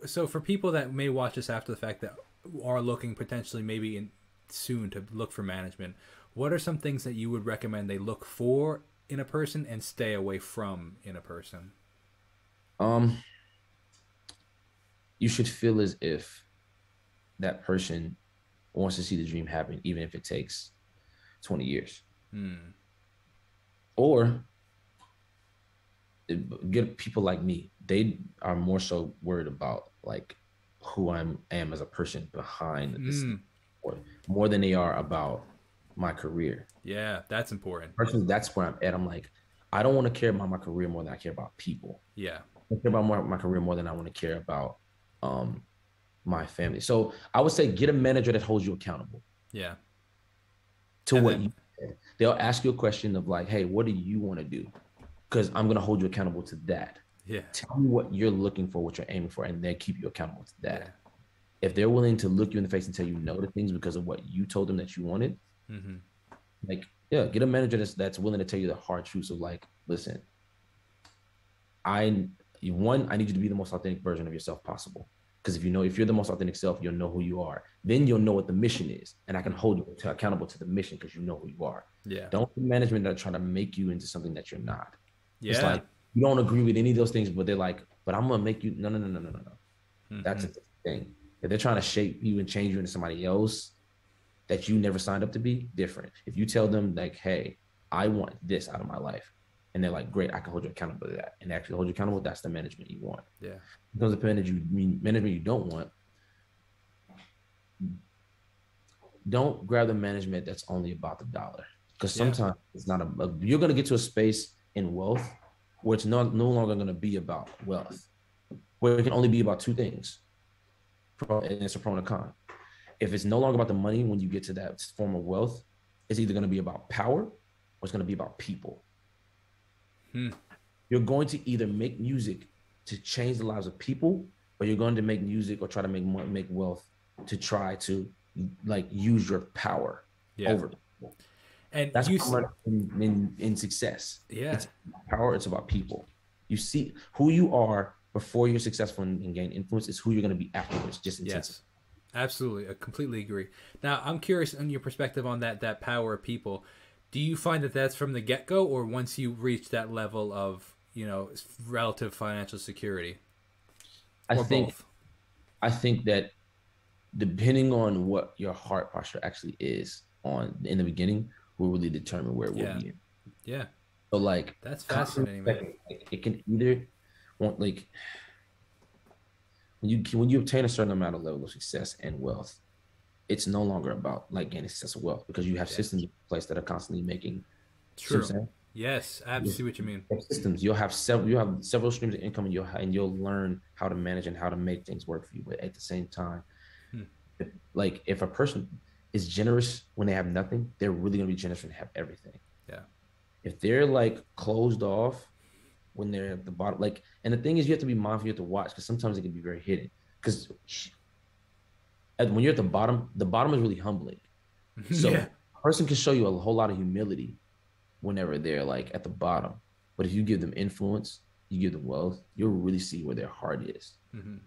So for people that may watch this after the fact that are looking potentially maybe soon to look for management, what are some things that you would recommend they look for in a person and stay away from in a person? Um, you should feel as if that person wants to see the dream happen, even if it takes 20 years. Hmm. Or get people like me. They are more so worried about like who am as a person behind this, Hmm. or more than they are about my career. Yeah, that's important. Personally, that's where I'm at. I'm like, I don't want to care about my career more than I care about people. Yeah. I care about my career more than I want to care about um my family. So I would say get a manager that holds you accountable Yeah. to And what then you said. They'll ask you a question of like, hey, what do you want to do? Because I'm gonna hold you accountable to that. yeah. Tell me what you're looking for, what you're aiming for, and then keep you accountable to Yeah. that. If they're willing to look you in the face and tell you no to things because of what you told them that you wanted, Hmm. like, yeah, get a manager that's willing to tell you the hard truths of like, listen, I I need you to be the most authentic version of yourself possible. Because if you're the most authentic self, you'll know who you are. Then you'll know what the mission is, and I can hold you accountable to the mission because you know who you are. Yeah. Don't be management that try to make you into something that you're not. It's Yeah. like you don't agree with any of those things, but they're like, but I'm gonna make you. No, no, no, no, no, no, no. That's Hmm. a thing. If they're trying to shape you and change you into somebody else that you never signed up to be, different. If you tell them like, hey, I want this out of my life, and they're like, great, I can hold you accountable to that, and they actually hold you accountable, that's the management you want. Yeah. Because the management you don't want, don't grab the management that's only about the dollar. Because Yeah. sometimes it's not you're gonna get to a space in wealth where it's no longer gonna be about wealth, where it can only be about two things. And it's a pro and a con. If it's no longer about the money when you get to that form of wealth, it's either going to be about power or it's going to be about people. Hmm. You're going to either make music to change the lives of people, or you're going to make music or try to make wealth to try to like use your power Yeah. over people. And That's what I'm learning in success. yeah. It's about power. It's about people. You see who you are before you're successful and gain influence is who you're going to be afterwards. Just intensity. Yes. Absolutely. I completely agree. Now, I'm curious on your perspective on that power of people. Do you find that that's from the get-go or once you reach that level of, relative financial security I or think both? I think that depending on what your heart posture actually is on in the beginning will really determine where we'll Yeah. be in. Yeah. So like That's constant fascinating, man. respect, like, it can either want like when you obtain a certain amount of level of success and wealth, it's no longer about like gaining success or wealth because you have Yeah. systems in place that are constantly making. See what I'm True. saying? Yes, I You see what you mean. have systems. You'll have several streams of income, and you'll learn how to manage and how to make things work for you. But at the same time, Hmm. if a person is generous when they have nothing, they're really gonna be generous when they have everything. Yeah. If they're like closed off when they're at the bottom, like, and the thing is, you have to be mindful, you have to watch because sometimes it can be very hidden. Because when you're at the bottom is really humbling. yeah. So a person can show you a whole lot of humility whenever they're like at the bottom. But if you give them influence, you give them wealth, you'll really see where their heart is. Hmm.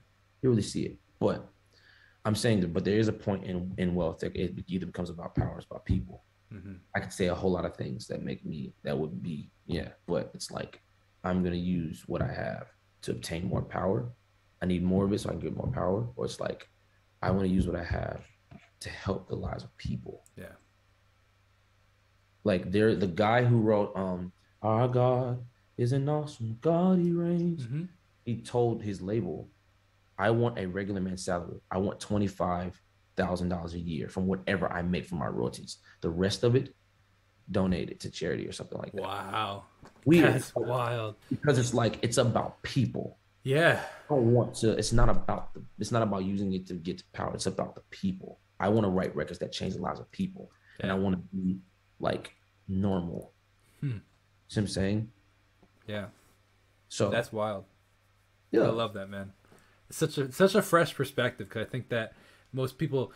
You really see it. But I'm saying that, but there is a point in wealth that it either becomes about power, or it's about people. Hmm. I could say a whole lot of things that would be, yeah, but it's like I'm gonna use what I have to obtain more power. I need more of it so I can get more power, or it's like I want to use what I have to help the lives of people. Yeah. Like the guy who wrote Our God is an awesome God, he reigns. Hmm. He told his label, I want a regular man's salary. I want $25,000 a year from whatever I make from my royalties. The rest of it, donate it to charity or something like that. Wow. Weird. That's wild. Because it's like it's about people. Yeah. I don't want to, it's not about using it to get to power. It's about the people. I want to write records that change the lives of people. And I Yeah. want to be like normal. Hmm. See what I'm saying? Yeah. So That's wild. I yeah. love that, man. It's such a fresh perspective because I think that most people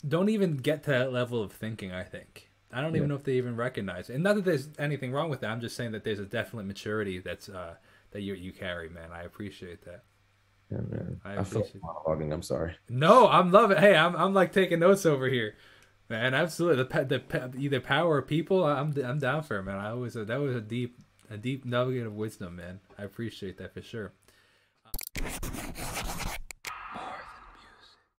don't even get to that level of thinking. I think I don't Yeah. even know if they even recognize it. And not that there's anything wrong with that. I'm just saying that there's a definite maturity that you carry, man. I appreciate that. Yeah, man. I I feel appreciate like it. monologuing. I'm sorry. No, I'm loving. Hey, I'm like taking notes over here, man. Absolutely, either power of people. I'm down for it, man. I always that was a deep nugget of wisdom, man. I appreciate that for sure.